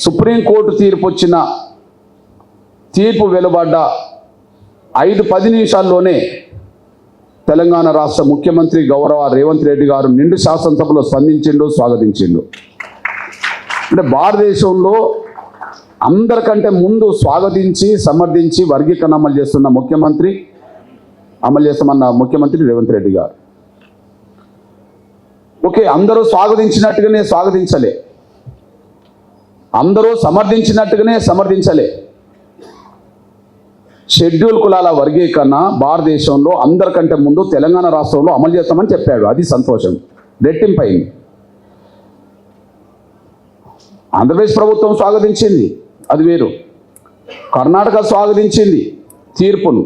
Supreme court తీర్పు వెలువడ్డ 5-10 నిమిషాల్లోనే తెలంగాణ రాష్ట్ర ముఖ్యమంత్రి గౌరవ రేవంత్ రెడ్డి గారు నిండు శాసనసభలో స్పందించిండు, స్వాగతించిండు. అంటే భారతదేశంలో అందరికంటే ముందు స్వాగతించి సమర్థించి వర్గీకరణ అమలు చేస్తున్న ముఖ్యమంత్రి రేవంత్ రెడ్డి గారు. ఓకే, అందరూ స్వాగతించినట్టుగానే స్వాగతించలే, అందరూ సమర్థించినట్టుగానే సమర్థించలే. షెడ్యూల్ కులాల వర్గీకరణ భారతదేశంలో అందరికంటే ముందు తెలంగాణ రాష్ట్రంలో అమలు చేస్తామని చెప్పాడు. అది సంతోషం, రెట్టింపైంది. ఆంధ్రప్రదేశ్ ప్రభుత్వం స్వాగతించింది, అది వేరు. కర్ణాటక స్వాగతించింది తీర్పును,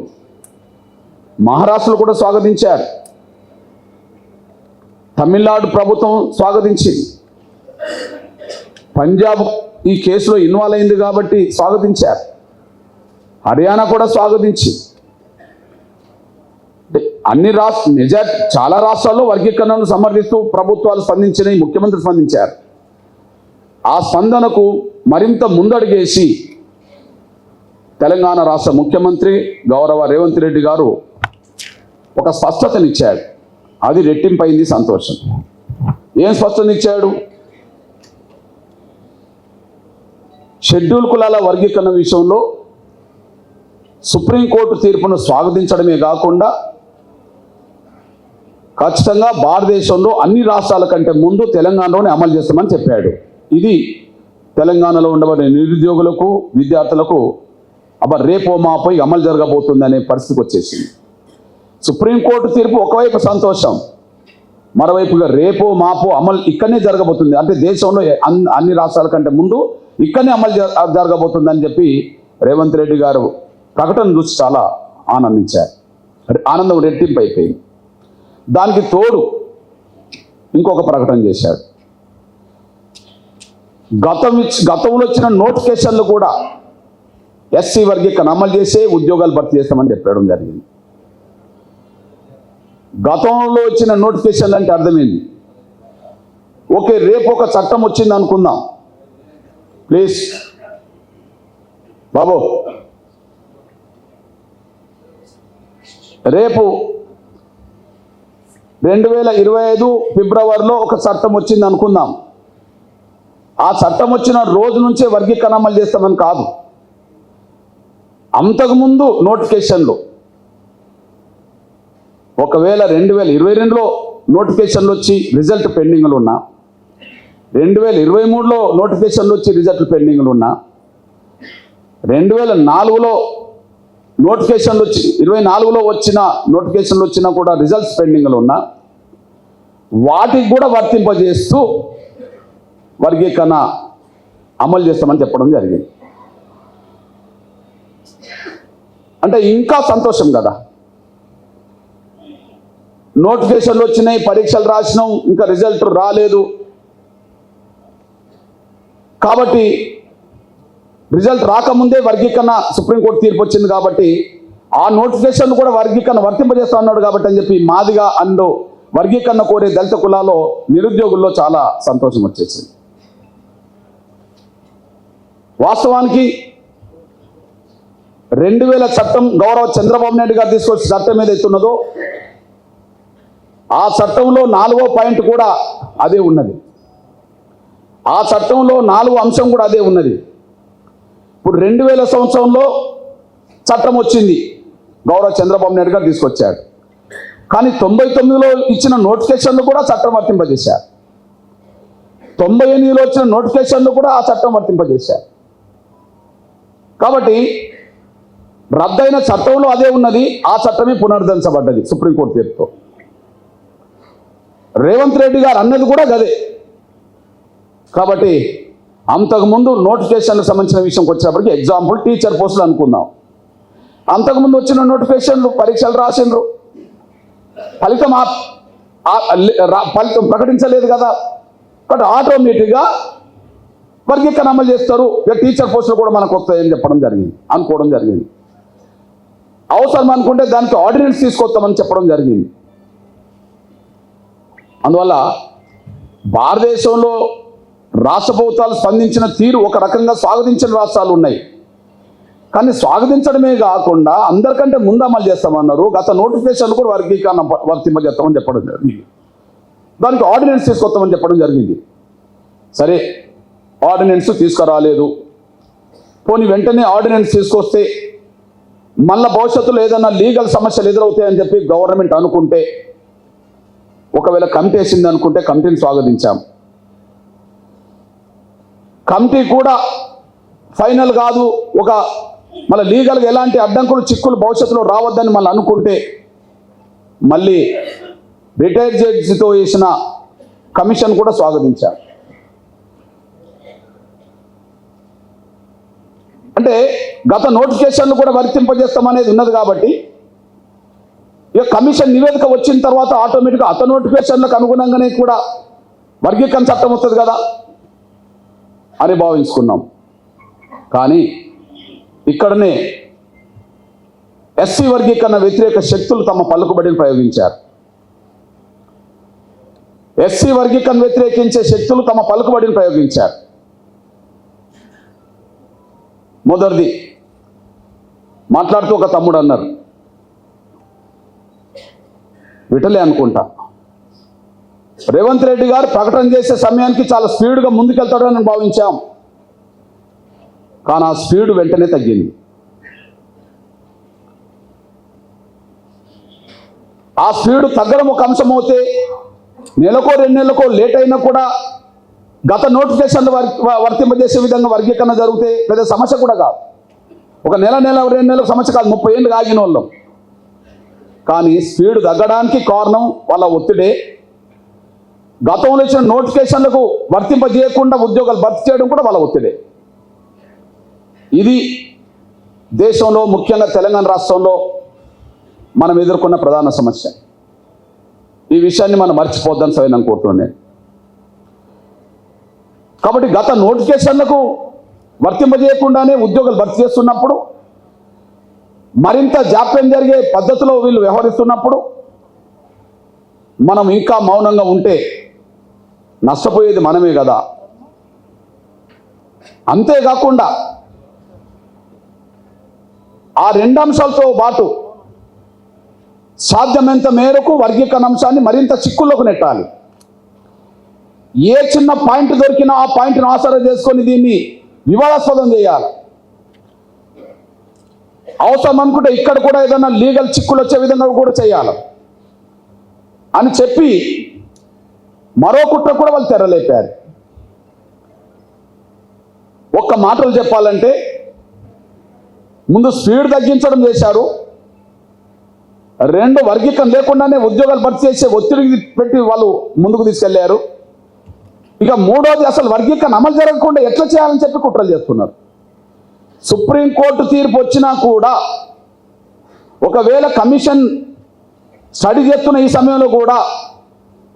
మహారాష్ట్రలో కూడా స్వాగతించారు, తమిళనాడు ప్రభుత్వం స్వాగతించింది, పంజాబ్ ఈ కేసులో ఇన్వాల్వ్ అయింది కాబట్టి స్వాగతించారు, హర్యానా కూడా స్వాగతించి చాలా రాష్ట్రాల్లో వర్గీకరణను సమర్థిస్తూ ప్రభుత్వాలు స్పందించినాయి, ముఖ్యమంత్రి స్పందించారు. ఆ స్పందనకు మరింత ముందడుగేసి తెలంగాణ రాష్ట్ర ముఖ్యమంత్రి గౌరవ రేవంత్ రెడ్డి గారు ఒక స్పష్టతనిచ్చాడు. అది రెట్టింపైంది, సంతోషం. ఏం స్పష్టతనిచ్చాడు? షెడ్యూల్ కులాల వర్గీకరణ విషయంలో సుప్రీంకోర్టు తీర్పును స్వాగతించడమే కాకుండా ఖచ్చితంగా భారతదేశంలో అన్ని రాష్ట్రాల కంటే ముందు తెలంగాణలోనే అమలు చేస్తామని చెప్పాడు. ఇది తెలంగాణలో ఉండబడే నిరుద్యోగులకు, విద్యార్థులకు రేపో మాపో అమలు జరగబోతుంది అనే పరిస్థితికి వచ్చేసింది. సుప్రీంకోర్టు తీర్పు ఒకవైపు సంతోషం, మరోవైపుగా రేపో మాపో అమలు ఇక్కడనే జరగబోతుంది, అంటే దేశంలో అన్ని రాష్ట్రాల కంటే ముందు ఇక్కడనే అమలు జరగబోతుందని చెప్పి రేవంత్ రెడ్డి గారు ప్రకటన చూసి చాలా ఆనందించారు. ఆనందం రెట్టింపు అయిపోయింది. దానికి తోడు ఇంకొక ప్రకటన చేశాడు. గతంలో వచ్చిన నోటిఫికేషన్లు కూడా ఎస్సీ వర్గీకరణ అమలు చేసే ఉద్యోగాలు భర్తీ చేస్తామని చెప్పడం జరిగింది. గతంలో వచ్చిన నోటిఫికేషన్లు అంటే అర్థమైంది. ఓకే, రేపు ఒక చట్టం వచ్చింది అనుకుందాం, ప్లీజ్ బాబు, రేపు 2025 ఫిబ్రవరిలో ఒక చట్టం వచ్చింది అనుకుందాం. ఆ చట్టం వచ్చిన రోజు నుంచే వర్గీకరణ అమలు చేస్తామని కాదు, అంతకుముందు నోటిఫికేషన్లు ఒకవేళ 2022లో నోటిఫికేషన్లు వచ్చి రిజల్ట్ పెండింగ్లు ఉన్నా, 2023లో నోటిఫికేషన్లు వచ్చి రిజల్ట్ పెండింగ్లు ఉన్నా, 2004లో నోటిఫికేషన్లు వచ్చి 24లో వచ్చిన నోటిఫికేషన్లు వచ్చినా కూడా రిజల్ట్స్ పెండింగ్లు ఉన్నా, వాటికి కూడా వర్తింపజేస్తూ వర్గీకరణ అమలు చేస్తామని చెప్పడం జరిగింది. అంటే ఇంకా సంతోషం కదా. నోటిఫికేషన్లు వచ్చినాయి, పరీక్షలు రాసినాం, ఇంకా రిజల్ట్ రాలేదు, కాబట్టి రిజల్ట్ రాకముందే వర్గీకరణ సుప్రీంకోర్టు తీర్పు వచ్చింది కాబట్టి ఆ నోటిఫికేషన్ కూడా వర్గీకరణ వర్తింపజేస్తా ఉన్నాడు కాబట్టి అని చెప్పి మాదిగా అండ్ వర్గీకరణ కోరే దళిత కులాల్లో నిరుద్యోగుల్లో చాలా సంతోషం వచ్చేసింది. వాస్తవానికి 2000 చట్టం గౌరవ చంద్రబాబు నాయుడు గారు తీసుకొచ్చిన చట్టం ఏదైతే ఉన్నదో ఆ చట్టంలో 4వ పాయింట్ కూడా అదే ఉన్నది. ఆ చట్టంలో 4వ అంశం కూడా అదే ఉన్నది. ఇప్పుడు 2000 సంవత్సరంలో చట్టం వచ్చింది, గౌరవ చంద్రబాబు నాయుడు గారు తీసుకొచ్చారు. కానీ 99లో ఇచ్చిన నోటిఫికేషన్లు కూడా చట్టం వర్తింపజేశారు. 98లో వచ్చిన నోటిఫికేషన్లు కూడా ఆ చట్టం వర్తింపజేశారు. కాబట్టి రద్దయిన చట్టంలో అదే ఉన్నది, ఆ చట్టమే పునరుద్ధరించబడ్డది సుప్రీంకోర్టు తీర్పుతో. రేవంత్ రెడ్డి గారు అన్నది కూడా గదే. కాబట్టి అంతకుముందు నోటిఫికేషన్లకు సంబంధించిన విషయంకి వచ్చినప్పటికీ ఎగ్జాంపుల్ టీచర్ పోస్టులు అనుకుందాం. అంతకుముందు వచ్చిన నోటిఫికేషన్లు పరీక్షలు రాసిండ్రు, ఫలితం ప్రకటించలేదు కదా. కాబట్టి ఆటోమేటిక్గా వర్గీకరణ అమలు చేస్తారు, ఇక టీచర్ పోస్టులు కూడా మనకు వస్తాయని అనుకోవడం జరిగింది. అవసరం అనుకుంటే దానికి ఆర్డినెన్స్ తీసుకొస్తామని చెప్పడం జరిగింది. అందువల్ల భారతదేశంలో రాష్ట్ర ప్రభుత్వాలు స్పందించిన తీరు ఒక రకంగా స్వాగతించిన రాష్ట్రాలు ఉన్నాయి. కానీ స్వాగతించడమే కాకుండా అందరికంటే ముందు అమలు చేస్తామన్నారు. గత నోటిఫికేషన్ కూడా వర్గీకరణ వర్తింపజేస్తామని చెప్పడం జరిగింది. దానికి ఆర్డినెన్స్ తీసుకొస్తామని చెప్పడం జరిగింది. సరే, ఆర్డినెన్స్ తీసుకురాలేదు. పోనీ వెంటనే ఆర్డినెన్స్ తీసుకొస్తే మళ్ళీ భవిష్యత్తులో ఏదైనా లీగల్ సమస్యలు ఎదురవుతాయని చెప్పి గవర్నమెంట్ అనుకుంటే, ఒకవేళ కమిటీ వేసింది అనుకుంటే కమిటీని స్వాగతించాం. కమిటీ కూడా ఫైనల్ కాదు, ఒక మళ్ళీ లీగల్గా ఎలాంటి అడ్డంకులు చిక్కులు భవిష్యత్తులో రావద్దని మళ్ళీ అనుకుంటే మళ్ళీ రిటైర్డ్ జడ్జితో వేసిన కమిషన్ కూడా స్వాగతించారు. అంటే గత నోటిఫికేషన్లు కూడా వర్తింపజేస్తామనేది ఉన్నది కాబట్టి ఇక కమిషన్ నివేదిక వచ్చిన తర్వాత ఆటోమేటిక్గా అత నోటిఫికేషన్లకు అనుగుణంగానే కూడా వర్గీకరణ చట్టం వస్తుంది కదా అని భావించుకున్నాం. కానీ ఇక్కడనే ఎస్సీ వర్గీకరణ వ్యతిరేక శక్తులు తమ పలుకుబడిని ప్రయోగించారు. ఎస్సీ వర్గీకరణ వ్యతిరేకించే శక్తులు తమ పలుకుబడిని ప్రయోగించారు. మొదటిది మాట్లాడుతూ ఒక తమ్ముడు అన్నారు, విటలే అనుకుంటా, రేవంత్ రెడ్డి గారు ప్రకటన చేసే సమయానికి చాలా స్పీడ్గా ముందుకెళ్తాడని భావించాం. కానీ ఆ స్పీడ్ వెంటనే తగ్గింది. ఆ స్పీడ్ తగ్గడం ఒక అంశం అవుతే నెలకో 2 నెలలకో లేట్ అయినా కూడా గత నోటిఫికేషన్లు వర్తింపజేసే విధంగా వర్గీకరణ జరిగితే పెద్ద సమస్య కూడా కాదు. ఒక నెల 2 నెలలకు సమస్య కాదు, 30 ఏళ్ళు ఆగిన వాళ్ళం. కానీ స్పీడ్ తగ్గడానికి కారణం వాళ్ళ ఒత్తిడే. గతంలో ఇచ్చిన నోటిఫికేషన్లకు వర్తింపజేయకుండా ఉద్యోగాలు భర్తీ చేయడం కూడా వాళ్ళ ఒత్తిడే. ఇది దేశంలో ముఖ్యంగా తెలంగాణ రాష్ట్రంలో మనం ఎదుర్కొన్న ప్రధాన సమస్య. ఈ విషయాన్ని మనం మర్చిపోద్దని సరే నేను కోరుతున్నాను. కాబట్టి గత నోటిఫికేషన్లకు వర్తింపజేయకుండానే ఉద్యోగాలు భర్తీ చేస్తున్నప్పుడు, మరింత జాప్యం జరిగే పద్ధతిలో వీళ్ళు వ్యవహరిస్తున్నప్పుడు మనం ఇంకా మౌనంగా ఉంటే నష్టపోయేది మనమే కదా. అంతేకాకుండా ఆ 2 అంశాలతో పాటు సాధ్యమైనంత మేరకు వర్గీకరణ అంశాన్ని మరింత చిక్కుల్లోకి నెట్టాలి. ఏ చిన్న పాయింట్ దొరికినా ఆ పాయింట్ను ఆసరా చేసుకొని దీన్ని వివాదాస్పదం చేయాలి. అవసరం అనుకుంటే ఇక్కడ కూడా ఏదైనా లీగల్ చిక్కులు వచ్చే విధంగా కూడా చేయాలి అని చెప్పి మరో కుట్ర కూడా వాళ్ళు తెరలేపారు. ఒక్క మాటలు చెప్పాలంటే ముందు స్పీడ్ తగ్గించడం చేశారు. 2 వర్గీకరణ లేకుండానే ఉద్యోగాలు భర్తీ చేసే ఒత్తిడి పెట్టి వాళ్ళు ముందుకు తీసుకెళ్లారు. ఇక 3వది అసలు వర్గీకరణ అమలు జరగకుండా ఎట్లా చేయాలని చెప్పి కుట్రలు చేస్తున్నారు. సుప్రీంకోర్టు తీర్పు వచ్చినా కూడా ఒకవేళ కమిషన్ స్టడీ చేస్తున్న ఈ సమయంలో కూడా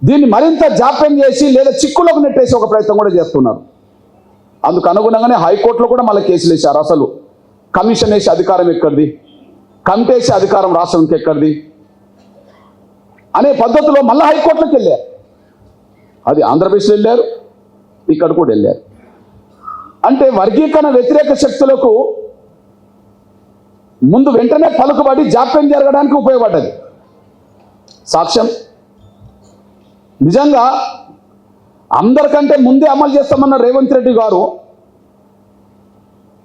దీన్ని మరింత జాప్యం చేసి లేదా చిక్కులకు నెట్టేసి ఒక ప్రయత్నం కూడా చేస్తున్నారు. అందుకు అనుగుణంగానే హైకోర్టులో కూడా మళ్ళీ కేసులు వేశారు. అసలు కమిషన్ వేసే అధికారం ఎక్కడిది, కమిటీ వేసే అధికారం రాష్ట్రానికి ఎక్కడిది అనే పద్ధతిలో మళ్ళీ హైకోర్టులోకి వెళ్ళారు. అది ఆంధ్రప్రదేశ్లో వెళ్ళారు, ఇక్కడ కూడా వెళ్ళారు. అంటే వర్గీకరణ వ్యతిరేక శక్తులకు ముందు వెంటనే పలుకుబడి జాప్యం జరగడానికి ఉపయోగపడ్డది. సాక్ష్యం నిజంగా అందరికంటే ముందే అమలు చేస్తామన్న రేవంత్ రెడ్డి గారు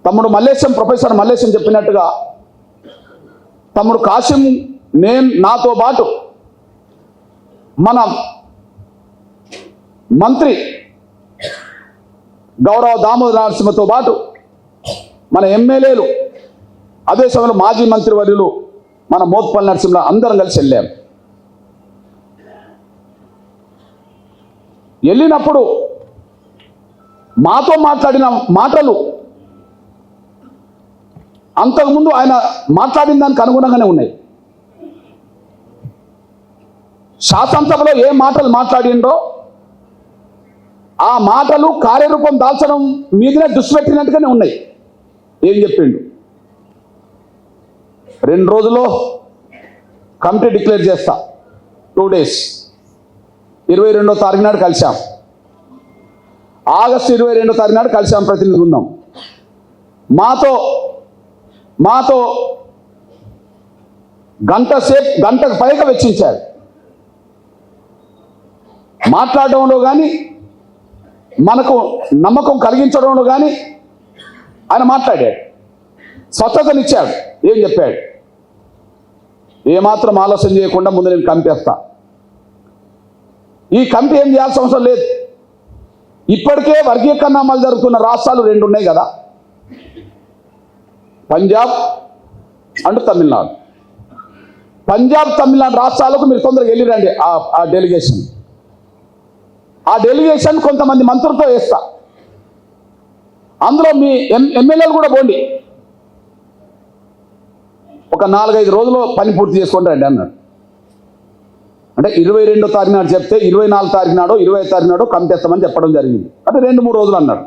తమ్ముడు మల్లేశం, ప్రొఫెసర్ మల్లేశం చెప్పినట్టుగా తమ్ముడు కాసిం, నాతో పాటు మన మంత్రి గౌరవ దామోదర నరసింహతో పాటు మన ఎమ్మెల్యేలు, అదే సమయంలో మాజీ మంత్రివర్యులు మన మోత్పల్లి నరసింహ అందరం కలిసి వెళ్ళాం. వెళ్ళినప్పుడు మాతో మాట్లాడిన మాటలు అంతకుముందు ఆయన మాట్లాడిన దానికి అనుగుణంగానే ఉన్నాయి. శాసనసభలో ఏ మాటలు మాట్లాడిండ్రో ఆ మాటలు కార్యరూపం దాల్చడం మీదనే దృష్టి పెట్టినట్టుగానే ఉన్నాయి. ఏం చెప్పిండు, 2 రోజుల్లో కమిటీ డిక్లేర్ చేస్తా, 2 days, 22వ తారీఖు నాడు కలిశాం. ఆగస్టు 22వ తారీఖు నాడు కలిసాం ప్రతినిధి బృందం. మాతో గంటకు పైగా వెచ్చించారు. మాట్లాడడంలో కానీ మనకు నమ్మకం కలిగించడంలో కానీ ఆయన మాట్లాడాడు, స్వచ్ఛతనిచ్చాడు. ఏం చెప్పాడు? ఏమాత్రం ఆలోచన చేయకుండా ముందు నేను కమిటేస్తా. ఈ కమిటీ ఏం చేయాల్సిన అవసరం లేదు. ఇప్పటికే వర్గీకరణ అమలు జరుగుతున్న రాష్ట్రాలు 2 ఉన్నాయి కదా, పంజాబ్ అండ్ తమిళనాడు. పంజాబ్ తమిళనాడు రాష్ట్రాలకు మీరు తొందరగా వెళ్ళిరండి. ఆ డెలిగేషన్ కొంతమంది మంత్రులతో వేస్తా, అందులో మీ ఎమ్మెల్యేలు కూడా పోండి, ఒక 4-5 రోజుల్లో పని పూర్తి చేసుకోండి రండి అన్నాడు. అంటే 22వ తారీఖు నాడు చెప్తే 24వ తారీఖు నాడో 25వ తారీఖు నాడో కమిటేస్తామని చెప్పడం జరిగింది. అంటే 2-3 రోజులు అన్నాడు.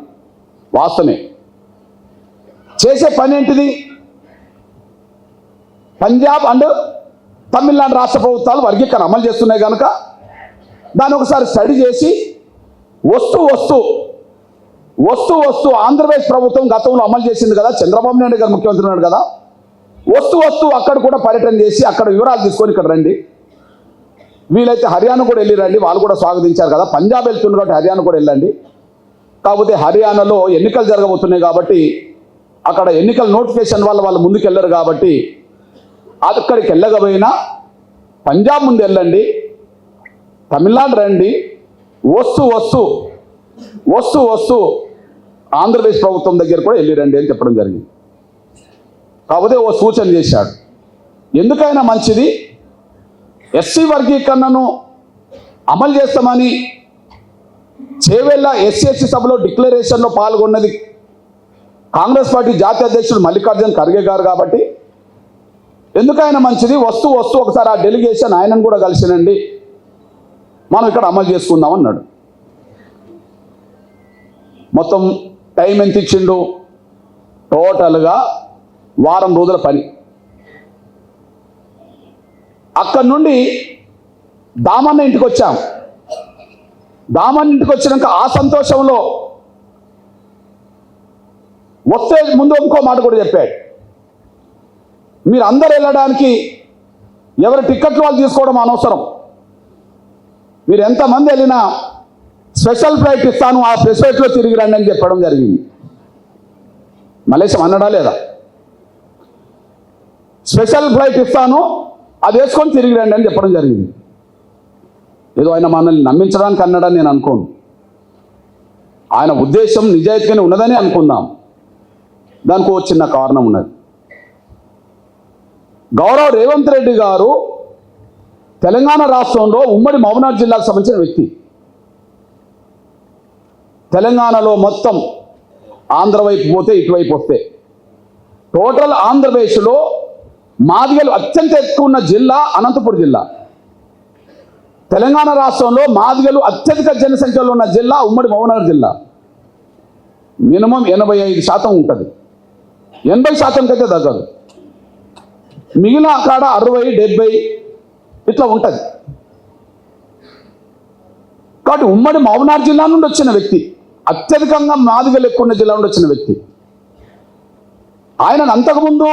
వాస్తవమే. చేసే పని ఏంటిది? పంజాబ్ అండ్ తమిళనాడు రాష్ట్ర ప్రభుత్వాలు వర్గీకరణ అమలు చేస్తున్నాయి కనుక దాన్ని ఒకసారి స్టడీ చేసి వస్తూ ఆంధ్రప్రదేశ్ ప్రభుత్వం గతంలో అమలు చేసింది కదా, చంద్రబాబు నాయుడు గారు ముఖ్యమంత్రి ఉన్నాడు కదా, వస్తూ అక్కడ కూడా పర్యటన చేసి అక్కడ వివరాలు తీసుకొని ఇక్కడ రండి. వీలైతే హర్యానా కూడా వెళ్ళి రండి, వాళ్ళు కూడా స్వాగతించారు కదా. పంజాబ్ వెళ్తున్నారు కాబట్టి హర్యానా కూడా వెళ్ళండి. కాకపోతే హర్యానాలో ఎన్నికలు జరగబోతున్నాయి కాబట్టి అక్కడ ఎన్నికల నోటిఫికేషన్ వల్ల వాళ్ళు ముందుకు వెళ్ళరు కాబట్టి అక్కడికి వెళ్ళకపోయినా పంజాబ్ ముందు వెళ్ళండి, తమిళనాడు రండి, వస్తూ ఆంధ్రప్రదేశ్ ప్రభుత్వం దగ్గర కూడా వెళ్ళిరండి అని చెప్పడం జరిగింది. కాకపోతే ఓ సూచన చేశాడు. ఎందుకైనా మంచిది, ఎస్సీ వర్గీకరణను అమలు చేస్తామని చేవెళ్ళ ఎస్సీ సభలో డిక్లరేషన్లో పాల్గొన్నది కాంగ్రెస్ పార్టీ జాతీయ అధ్యక్షుడు మల్లికార్జున ఖర్గే గారు కాబట్టి ఎందుకైనా మంచిది, వస్తూ ఒకసారి ఆ డెలిగేషన్ ఆయనను కూడా కలిసినండి, మనం ఇక్కడ అమలు చేసుకుందాం అన్నాడు. మొత్తం టైం ఎంత ఇచ్చిండు? టోటల్గా వారం రోజుల పని. అక్కడి నుండి దామన్న ఇంటికి వచ్చాం. దామన్న ఇంటికి వచ్చినాక ఆ సంతోషంలో వస్తే ముందు ఇంకో మాట కూడా చెప్పాడు. మీరు అందరు వెళ్ళడానికి ఎవరి టిక్కెట్లు వాళ్ళు తీసుకోవడం అనవసరం, మీరు ఎంతమంది వెళ్ళినా స్పెషల్ ఫ్లైట్ ఇస్తాను, ఆ ఫ్లైట్లో తిరిగి రండి అని చెప్పడం జరిగింది. మలేషియా అన్నడా లేదా? స్పెషల్ ఫ్లైట్ ఇస్తాను, అది వేసుకొని తిరిగి రండి అని చెప్పడం జరిగింది. ఏదో ఆయన మనల్ని నమ్మించడానికి అన్నాడని నేను అనుకోను. ఆయన ఉద్దేశం నిజాయితీగానే ఉన్నదని అనుకుందాం. దానికి ఒక చిన్న కారణం ఉన్నది. గౌరవ్ రేవంత్ రెడ్డి గారు తెలంగాణ రాష్ట్రంలో ఉమ్మడి మహబూబ్నగర్ జిల్లాకు సంబంధించిన వ్యక్తి. తెలంగాణలో మొత్తం ఆంధ్ర వైపు పోతే ఇటువైపు వస్తే టోటల్ ఆంధ్రప్రదేశ్లో మాదిగలు అత్యంత ఎక్కువ ఉన్న జిల్లా అనంతపురం జిల్లా. తెలంగాణ రాష్ట్రంలో మాదిగలు అత్యధిక జనసంఖ్యలో ఉన్న జిల్లా ఉమ్మడి మహబూబ్నగర్ జిల్లా. మినిమం 85% ఉంటుంది, 80% అయితే తగ్గదు. మిగిలిన అక్కడ 60-70 ఇట్లా ఉంటుంది. కాబట్టి ఉమ్మడి మహబూబ్నగర్ జిల్లా నుండి వచ్చిన వ్యక్తి, అత్యధికంగా మాదిగలు ఎక్కువ ఉన్న జిల్లా నుండి వచ్చిన వ్యక్తి. ఆయన అంతకుముందు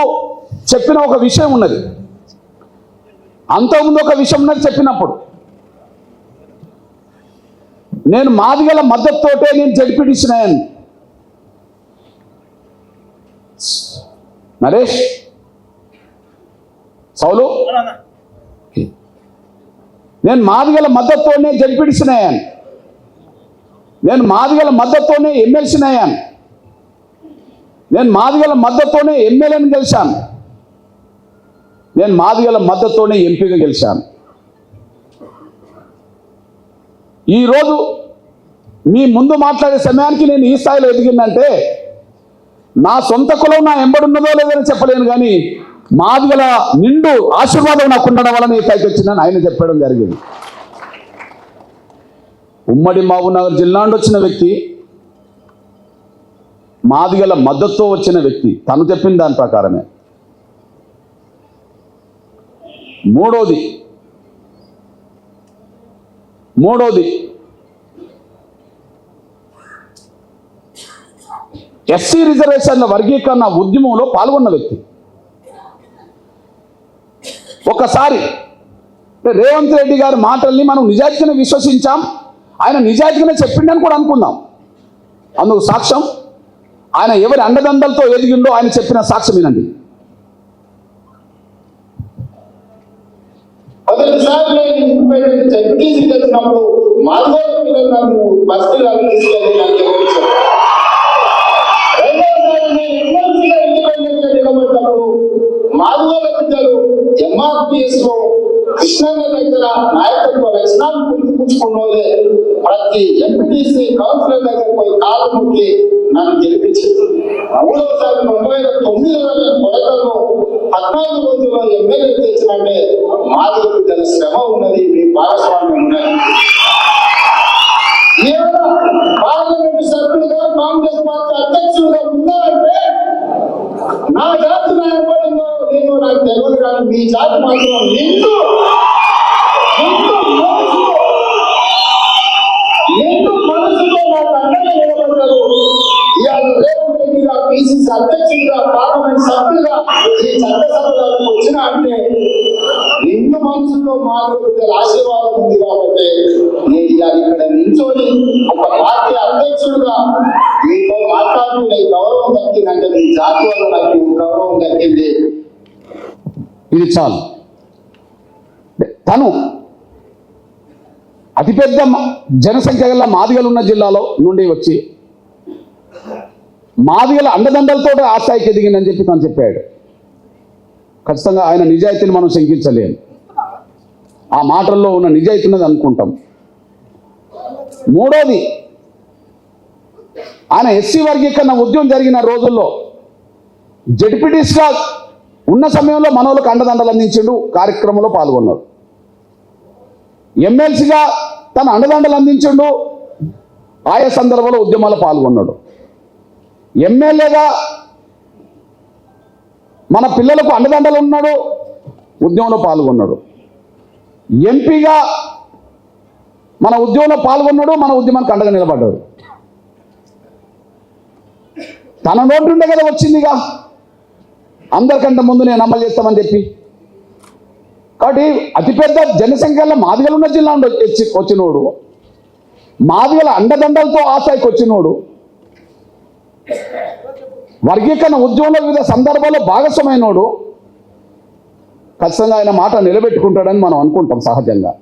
చెప్పిన ఒక విషయం ఉన్నది. చెప్పినప్పుడు నేను మాదిగల మద్దతుతోటే నేను జడ్పీటీసీని. నరేష్ సౌలు, నేను మాదిగల మద్దతుతోనే జడ్పీటీసీని అయ్యాను, నేను మాదిగల మద్దతుతోనే ఎమ్మెల్సీని అయ్యాను, నేను మాదిగల మద్దతుతోనే ఎమ్మెల్యేని గెలిచాను, నేను మాదిగల మద్దతుతోనే ఎంపీగా గెలిచాను. ఈరోజు మీ ముందు మాట్లాడే సమయానికి నేను ఈ స్థాయిలో ఎదిగిందంటే నా సొంత కులం నా ఎంబడున్నదో లేదని చెప్పలేను, కానీ మాదిగల నిండు ఆశీర్వాదం నాకు ఉండడం వల్ల ఈ స్థాయికి వచ్చిందని ఆయన చెప్పడం జరిగింది. ఉమ్మడి మహబూబ్నగర్ జిల్లా నుండి వచ్చిన వ్యక్తి, మాదిగల మద్దతుతో వచ్చిన వ్యక్తి, తను చెప్పిన దాని ప్రకారమే. మూడోది ఎస్సీ రిజర్వేషన్ల వర్గీకరణ ఉద్యమంలో పాల్గొన్న వ్యక్తి. ఒకసారి రేవంత్ రెడ్డి గారి మాటల్ని మనం నిజాయితీగానే విశ్వసించాం, ఆయన నిజాయితీగానే చెప్పిండని కూడా అనుకుందాం. అందుకు సాక్ష్యం ఆయన ఎవరి అండదండలతో ఎదిగిండో ఆయన చెప్పిన సాక్ష్యం వినండి. మొదటిసారి నేను ఇండిపెండెంట్ జడ్పీటీసీ చేసినప్పుడు మాధవ పిల్లలు నన్ను బస్తీలో తీసుకెళ్ళి నాకు చెప్పారు. రెండోసారి నేను ఎమ్మెల్సీగా ఇండిపెండెంట్ నిలబడినప్పుడు మాధవ పిల్లలు ఎంఆర్పిఎస్ లో కృష్ణన్న దగ్గర నాయకత్వ లక్షణాలు పుచ్చుకున్నోలే ప్రతి ఎంపీటీసీ కౌన్సిలర్ దగ్గర పోయి కాలు ముక్కి నన్ను గెలిపించింది. మూడవసారి 2009 కొడకల్లో 14 రోజుల్లో ఎమ్మెల్యే తెచ్చినంటే మాధవ బిడ్డల శ్రమ ఉన్నది, మీ భాగస్వామ్యం ఉన్నది. పార్లమెంట్ సభ్యులుగా కాంగ్రెస్ పార్టీ అధ్యక్షులుగా ఉన్నారంటే నా జాతి ఏర్పడిందో లేదో నాకు తెలియదు, కానీ మీ జాతి మాత్రం నిండు మనసుతో నాకు అండగా నిలబడ్డారు. ఇవాళ రేవంత్ రెడ్డిగా పిసిసి అధ్యక్షుడిగా పార్లమెంట్ సభ్యులుగా ఈ చట్టసభలకు వచ్చిన అంటే నిండు మనసులో మాకు ఆశీర్వాదం ఉంది. కాబట్టి నేను ఇవాళ ఇక్కడ నిల్చొని ఒక పార్టీ అధ్యక్షుడిగా మీతో మాట్లాడుతూ నాకు గౌరవం దక్కిందంటే మీ జాతి వల్ల నాకు గౌరవం దక్కింది. ఇది చాలు. తను అతిపెద్ద జనసంఖ్య గల మాదిగలు ఉన్న జిల్లాలో నుండి వచ్చి మాదిగల అండదండలతో ఆ స్థాయికి ఎదిగిందని చెప్పి తను చెప్పాడు. ఖచ్చితంగా ఆయన నిజాయితీని మనం శంకించలేము. ఆ మాటల్లో ఉన్న నిజాయితీ ఉన్నది అనుకుంటాం. మూడోది, ఆయన ఎస్సీ వర్గీకరణ ఉద్యమం జరిగిన రోజుల్లో జడ్పీటీస్గా ఉన్న సమయంలో మనోళ్ళకు అండదండలు అందించిండు, కార్యక్రమంలో పాల్గొన్నాడు. ఎమ్మెల్సీగా తన అండదండలు అందించిండు, ఆయా సందర్భంలో ఉద్యమాల్లో పాల్గొన్నాడు. ఎమ్మెల్యేగా మన పిల్లలకు అండదండలు ఉన్నాడు, ఉద్యమంలో పాల్గొన్నాడు. ఎంపీగా మన ఉద్యమంలో పాల్గొన్నాడు, మన ఉద్యమానికి అండగా నిలబడ్డాడు. తన నోటి ఉండే కదా వచ్చిందిగా అందరికంటే ముందు నేను అమలు చేస్తామని చెప్పి. కాబట్టి అతిపెద్ద జనసంఖ్యలో మాదిగలు ఉన్న జిల్లా వచ్చినోడు, మాదిగల అండదండలతో ఆ స్థాయికి వచ్చినోడు, వర్గీకరణ ఉద్యమంలో వివిధ సందర్భాల్లో భాగస్వామైనోడు ఖచ్చితంగా ఆయన మాట నిలబెట్టుకుంటాడని మనం అనుకుంటాం సహజంగా.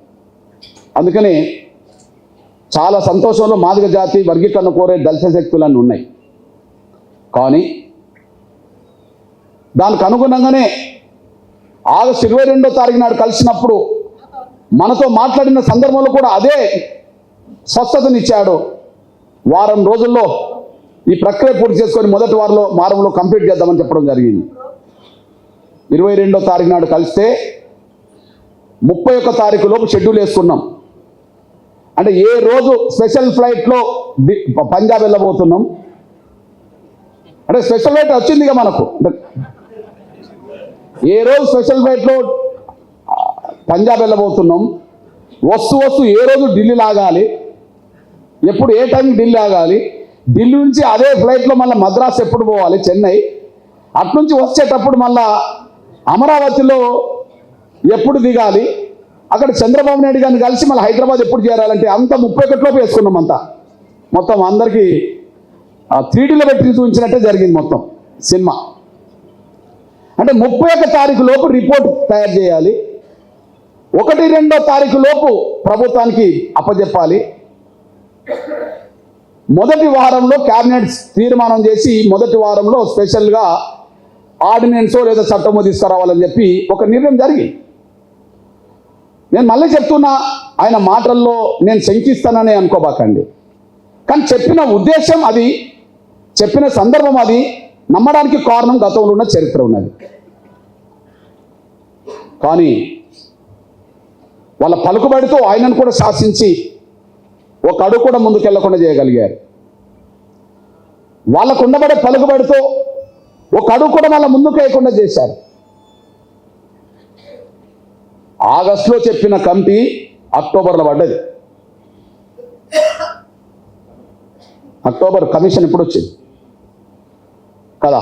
అందుకని చాలా సంతోషంలో మాదిగ జాతి వర్గీకరణ కోరే దళిత శక్తులన్నీ ఉన్నాయి. కానీ దానికి అనుగుణంగానే ఆగస్టు 22వ తారీఖు నాడు కలిసినప్పుడు మనతో మాట్లాడిన సందర్భంలో కూడా అదే స్వస్థతనిచ్చాడు. వారం రోజుల్లో ఈ ప్రక్రియ పూర్తి చేసుకొని మొదటి వారంలో కంప్లీట్ చేద్దామని చెప్పడం జరిగింది. 22వ తారీఖు నాడు కలిస్తే 31 తారీఖు లోపు షెడ్యూల్ వేసుకున్నాం. అంటే ఏ రోజు స్పెషల్ ఫ్లైట్లో పంజాబ్ వెళ్ళబోతున్నాం, అంటే స్పెషల్ ఫ్లైట్ వచ్చిందిగా మనకు, ఏ రోజు స్పెషల్ ఫ్లైట్లో పంజాబ్ వెళ్ళబోతున్నాం, వస్తూ ఏ రోజు ఢిల్లీ లాగాలి, ఎప్పుడు ఏ టైంకి ఢిల్లీ ఆగాలి, ఢిల్లీ నుంచి అదే ఫ్లైట్లో మళ్ళీ మద్రాసు ఎప్పుడు పోవాలి, చెన్నై, అట్నుంచి వచ్చేటప్పుడు మళ్ళా అమరావతిలో ఎప్పుడు దిగాలి, అక్కడ చంద్రబాబు నాయుడు గారిని కలిసి మళ్ళీ హైదరాబాద్ ఎప్పుడు చేరాలంటే అంతా 31లోపు వేసుకున్నాం. అంతా మొత్తం అందరికీ 3Dలో పెట్టి చూపించినట్టే జరిగింది మొత్తం సినిమా. అంటే 31 తారీఖు లోపు రిపోర్ట్ తయారు చేయాలి, 1-2 తారీఖు లోపు ప్రభుత్వానికి అప్పచెప్పాలి. మొదటి వారంలో క్యాబినెట్ తీర్మానం చేసి మొదటి వారంలో స్పెషల్గా ఆర్డినెన్సో లేదా చట్టమో తీసుకురావాలని చెప్పి ఒక నిర్ణయం జరిగింది. నేను మళ్ళీ చెప్తున్నా, ఆయన మాటల్లో నేను శంకిస్తానని అనుకోబాకండి. కానీ చెప్పిన ఉద్దేశం అది, చెప్పిన సందర్భం అది, నమ్మడానికి కారణం గతంలో ఉన్న చరిత్ర ఉన్నది. కానీ వాళ్ళ పలుకుబడితో ఆయనను కూడా శాసించి ఒక అడుగు కూడా ముందుకెళ్లకుండా చేయగలిగారు. వాళ్ళకు ఉండబడే పలుకుబడితో ఒక అడుగు కూడా మళ్ళీ ముందుకు వేయకుండా చేశారు. ఆగస్టులో చెప్పిన కమిటీ అక్టోబర్లో పడ్డది. అక్టోబర్ కమిషన్ ఇప్పుడు వచ్చింది. కదా.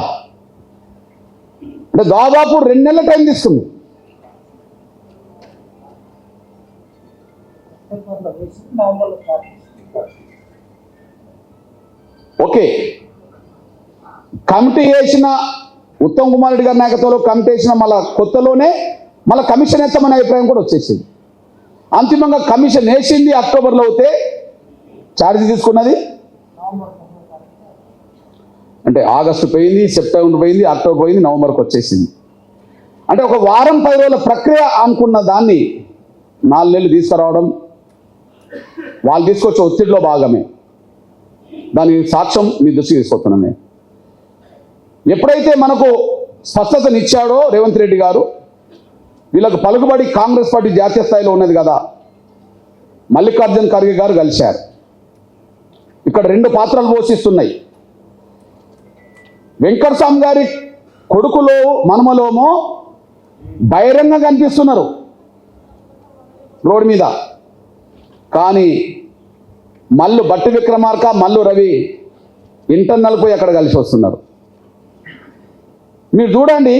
అంటే దాదాపు 2 నెలల టైం తీసుకుంది. ఓకే, కమిటీ వేసిన ఉత్తమ్ కుమార్ రెడ్డి గారి నాయకత్వంలో కమిటీ వేసిన మళ్ళా కొత్తలోనే మళ్ళీ కమిషన్ ఎత్తమనే అభిప్రాయం కూడా వచ్చేసింది. అంతిమంగా కమిషన్ వేసింది అక్టోబర్లో అవుతే ఛార్జ్ తీసుకున్నది అంటే ఆగస్టు పోయింది, సెప్టెంబర్ పోయింది, అక్టోబర్ పోయింది, నవంబర్కి వచ్చేసింది. అంటే ఒక వారం 10 రోజుల ప్రక్రియ అనుకున్న దాన్ని 4 నెలలు తీసుకురావడం వాళ్ళు తీసుకొచ్చే ఒత్తిడిలో భాగమే. దానికి సాక్ష్యం మీ దృష్టికి తీసుకొస్తున్నాను నేను. ఎప్పుడైతే మనకు స్పష్టతనిచ్చాడో రేవంత్ రెడ్డి గారు, వీళ్ళకు పలుకుబడి కాంగ్రెస్ పార్టీ జాతీయ స్థాయిలో ఉన్నది కదా, మల్లికార్జున్ ఖర్గే గారు కలిశారు. ఇక్కడ 2 పాత్రలు పోషిస్తున్నాయి. వెంకటస్వామి గారి కొడుకులో మనమలోమో బహిరంగంగా కనిపిస్తున్నారు రోడ్డు మీద, కానీ మల్లు బట్టి విక్రమార్క, మల్లు రవి ఇంటర్నల్ పోయి అక్కడ కలిసి వస్తున్నారు. మీరు చూడండి,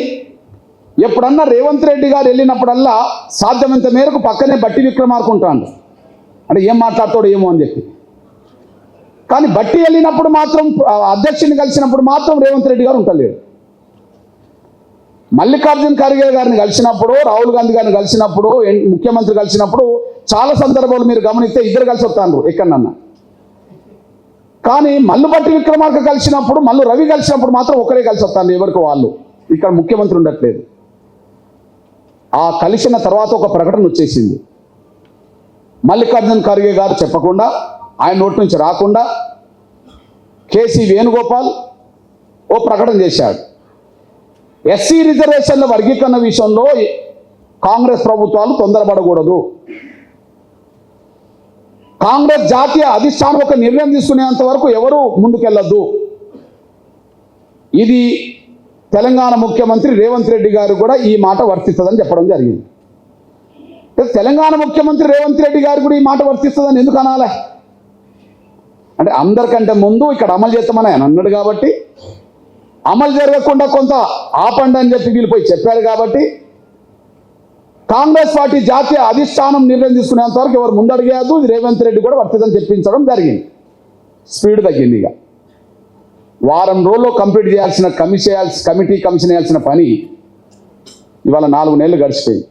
ఎప్పుడన్నా రేవంత్ రెడ్డి గారు వెళ్ళినప్పుడల్లా సాధ్యమైనంత మేరకు పక్కనే బట్టి విక్రమార్క ఉంటాడు. అంటే ఏం మాట్లాడతాడో ఏమో అని చెప్పి. కానీ బట్టి వెళ్ళినప్పుడు మాత్రం, అధ్యక్షుని కలిసినప్పుడు మాత్రం రేవంత్ రెడ్డి గారు ఉంటలేడు. మల్లికార్జున్ ఖర్గే గారిని కలిసినప్పుడు, రాహుల్ గాంధీ గారిని కలిసినప్పుడు, ముఖ్యమంత్రి కలిసినప్పుడు చాలా సందర్భాలు మీరు గమనిస్తే ఇద్దరు కలిసి వస్తాను ఎక్కడన్నా. కానీ మల్లు బట్టి విక్రమార్క కలిసినప్పుడు, మల్లు రవి కలిసినప్పుడు మాత్రం ఒకరే కలిసి వస్తాను, ఎవరికి వాళ్ళు. ఇక్కడ ముఖ్యమంత్రి ఉండట్లేదు. ఆ కలిసిన తర్వాత ఒక ప్రకటన వచ్చేసింది. మల్లికార్జున్ ఖర్గే గారు చెప్పకుండా, ఆయన నోటి నుంచి రాకుండా కేసీ వేణుగోపాల్ ఓ ప్రకటన చేశాడు. ఎస్సీ రిజర్వేషన్ల వర్గీకరణ విషయంలో కాంగ్రెస్ ప్రభుత్వాలు తొందరపడకూడదు, కాంగ్రెస్ జాతీయ అధిష్టానం ఒక నిర్ణయం తీసుకునేంత వరకు ఎవరు ముందుకెళ్ళొద్దు. ఇది తెలంగాణ ముఖ్యమంత్రి రేవంత్ రెడ్డి గారు కూడా ఈ మాట వర్తిస్తుందని చెప్పడం జరిగింది. తెలంగాణ ముఖ్యమంత్రి రేవంత్ రెడ్డి గారు కూడా ఈ మాట వర్తిస్తుందని ఎందుకు అనాలి? అంటే అందరికంటే ముందు ఇక్కడ అమలు చేస్తామని ఆయన అన్నాడు కాబట్టి, అమలు జరగకుండా కొంత ఆపండి అని చెప్పి వీళ్ళు పోయి చెప్పారు కాబట్టి, కాంగ్రెస్ పార్టీ జాతీయ అధిష్టానం నిర్ణయం తీసుకునేంత వరకు ఎవరు ముందడిగేయద్దు, ఇది రేవంత్ రెడ్డి కూడా వర్తిదని చెప్పించడం జరిగింది. స్పీడ్ తగ్గింది. ఇక వారం రోజుల్లో కంప్లీట్ చేయాల్సిన కమిటీ కమిషన్ చేయాల్సిన పని ఇవాళ 4 నెలలు గడిచిపోయింది.